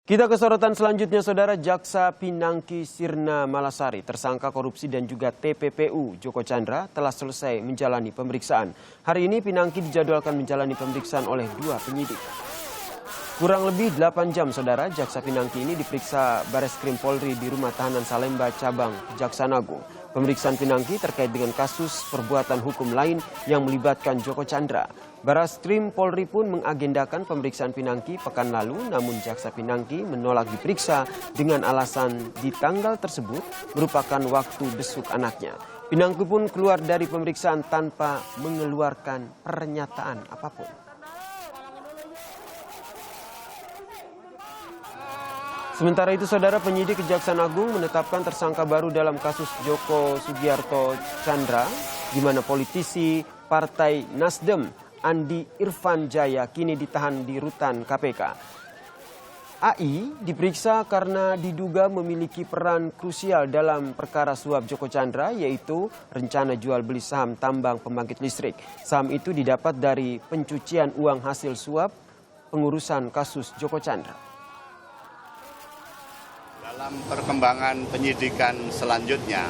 Kita ke sorotan selanjutnya, Saudara. Jaksa Pinangki Sirna Malasari, tersangka korupsi dan juga TPPU Joko Chandra, telah selesai menjalani pemeriksaan. Hari ini Pinangki dijadwalkan menjalani pemeriksaan oleh 2 penyidik. Kurang lebih 8 jam, Saudara, Jaksa Pinangki ini diperiksa Bareskrim Polri di Rumah Tahanan Salemba Cabang Kejaksaan Agung. Pemeriksaan Pinangki terkait dengan kasus perbuatan hukum lain yang melibatkan Joko Chandra. Bareskrim Polri pun mengagendakan pemeriksaan Pinangki pekan lalu, namun Jaksa Pinangki menolak diperiksa dengan alasan di tanggal tersebut merupakan waktu besuk anaknya. Pinangki pun keluar dari pemeriksaan tanpa mengeluarkan pernyataan apapun. Sementara itu, Saudara, penyidik Kejaksaan Agung menetapkan tersangka baru dalam kasus Joko Sugiarto Chandra, di mana politisi Partai Nasdem Andi Irfan Jaya kini ditahan di rutan KPK. AI diperiksa karena diduga memiliki peran krusial dalam perkara suap Joko Chandra, yaitu rencana jual beli saham tambang pembangkit listrik. Saham itu didapat dari pencucian uang hasil suap pengurusan kasus Joko Chandra. Dalam perkembangan penyidikan selanjutnya,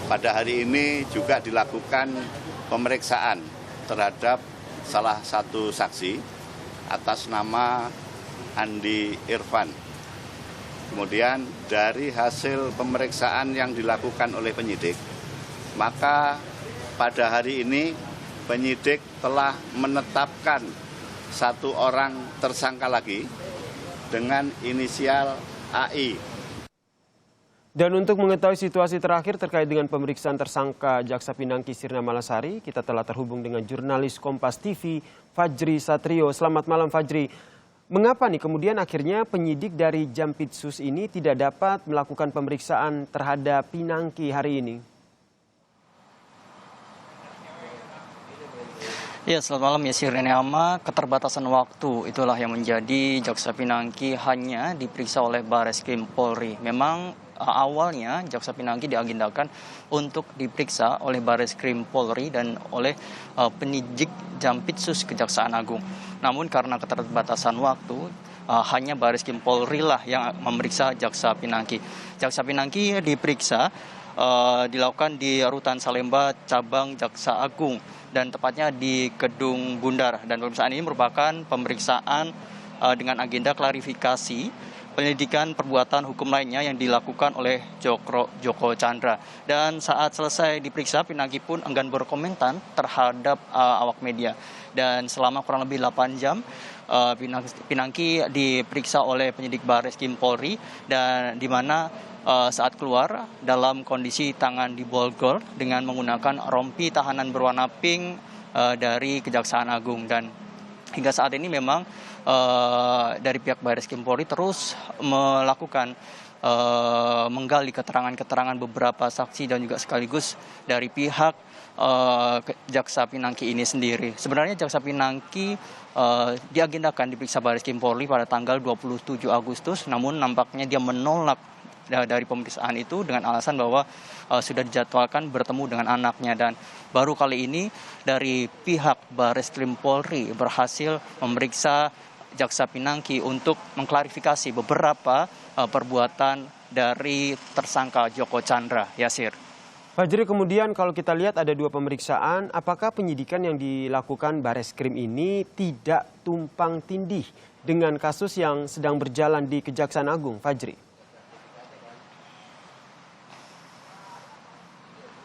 pada hari ini juga dilakukan pemeriksaan terhadap salah satu saksi atas nama Andi Irfan. Kemudian dari hasil pemeriksaan yang dilakukan oleh penyidik, maka pada hari ini penyidik telah menetapkan 1 orang tersangka lagi dengan inisial AI. Dan untuk mengetahui situasi terakhir terkait dengan pemeriksaan tersangka Jaksa Pinangki Sirna Malasari, kita telah terhubung dengan jurnalis Kompas TV, Fajri Satrio. Selamat malam, Fajri. Mengapa nih kemudian akhirnya penyidik dari Jampitsus ini tidak dapat melakukan pemeriksaan terhadap Pinangki hari ini? Ya, selamat malam ya Sirena. Keterbatasan waktu itulah yang menjadi Jaksa Pinangki hanya diperiksa oleh Bareskrim Polri. Memang awalnya Jaksa Pinangki diagendakan untuk diperiksa oleh Bareskrim Polri dan oleh penyidik Jampitsus Kejaksaan Agung. Namun karena keterbatasan waktu, hanya Bareskrim Polri lah yang memeriksa Jaksa Pinangki. Jaksa Pinangki diperiksa dilakukan di Rutan Salemba Cabang Jaksa Agung dan tepatnya di Gedung Bundar. Dan pemeriksaan ini merupakan pemeriksaan dengan agenda klarifikasi penyelidikan perbuatan hukum lainnya yang dilakukan oleh Joko Chandra. Dan saat selesai diperiksa, Pinangki pun enggan berkomentar terhadap awak media. Dan selama kurang lebih 8 jam, Pinangki diperiksa oleh penyidik Bareskrim Polri, dan di mana saat keluar dalam kondisi tangan diborgol dengan menggunakan rompi tahanan berwarna pink dari Kejaksaan Agung. Dan hingga saat ini memang dari pihak Bareskrim Polri terus melakukan menggali keterangan-keterangan beberapa saksi dan juga sekaligus dari pihak Jaksa Pinangki ini sendiri. Sebenarnya Jaksa Pinangki diagendakan diperiksa Bareskrim Polri pada tanggal 27 Agustus, namun nampaknya dia menolak dari pemeriksaan itu dengan alasan bahwa sudah dijadwalkan bertemu dengan anaknya. Dan baru kali ini dari pihak Bareskrim Polri berhasil memeriksa Jaksa Pinangki untuk mengklarifikasi beberapa perbuatan dari tersangka Joko Chandra. Yasir. Fajri, kemudian kalau kita lihat ada 2 pemeriksaan, apakah penyidikan yang dilakukan Bareskrim ini tidak tumpang tindih dengan kasus yang sedang berjalan di Kejaksaan Agung, Fajri?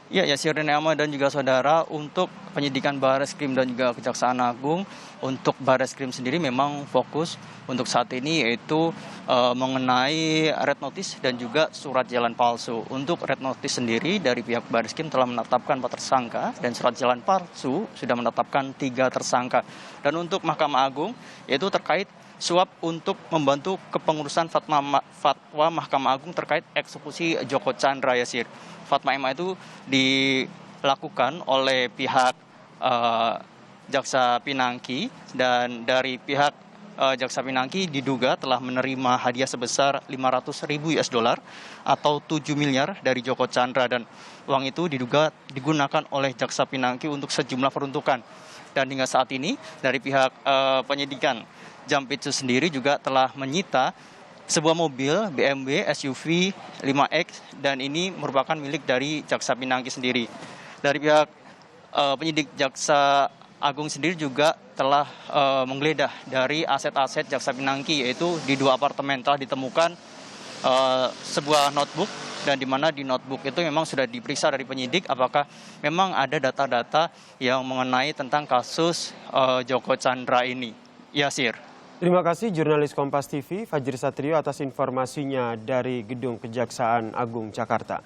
Ya, Sirena dan juga saudara, untuk penyidikan Bareskrim dan juga Kejaksaan Agung, untuk Bareskrim sendiri memang fokus untuk saat ini yaitu mengenai red notice dan juga surat jalan palsu. Untuk red notice sendiri dari pihak Bareskrim telah menetapkan 4 tersangka dan surat jalan palsu sudah menetapkan 3 tersangka. Dan untuk Mahkamah Agung yaitu terkait suap untuk membantu kepengurusan fatwa Mahkamah Agung terkait eksekusi Joko Chandra, Yasir. Fatwa MA itu dilakukan oleh pihak Jaksa Pinangki, dan dari pihak Jaksa Pinangki diduga telah menerima hadiah sebesar 500.000 US dollar atau 7 miliar dari Joko Chandra, dan uang itu diduga digunakan oleh Jaksa Pinangki untuk sejumlah peruntukan. Dan hingga saat ini dari pihak penyidikan Jampitsus sendiri juga telah menyita sebuah mobil BMW SUV 5X dan ini merupakan milik dari Jaksa Pinangki sendiri. Dari pihak penyidik Jaksa Agung sendiri juga telah menggeledah dari aset-aset Jaksa Pinangki, yaitu di 2 apartemen telah ditemukan sebuah notebook, dan di mana di notebook itu memang sudah diperiksa dari penyidik apakah memang ada data-data yang mengenai tentang kasus Joko Chandra ini. Yasir. Terima kasih jurnalis Kompas TV Fajri Satrio atas informasinya dari Gedung Kejaksaan Agung Jakarta.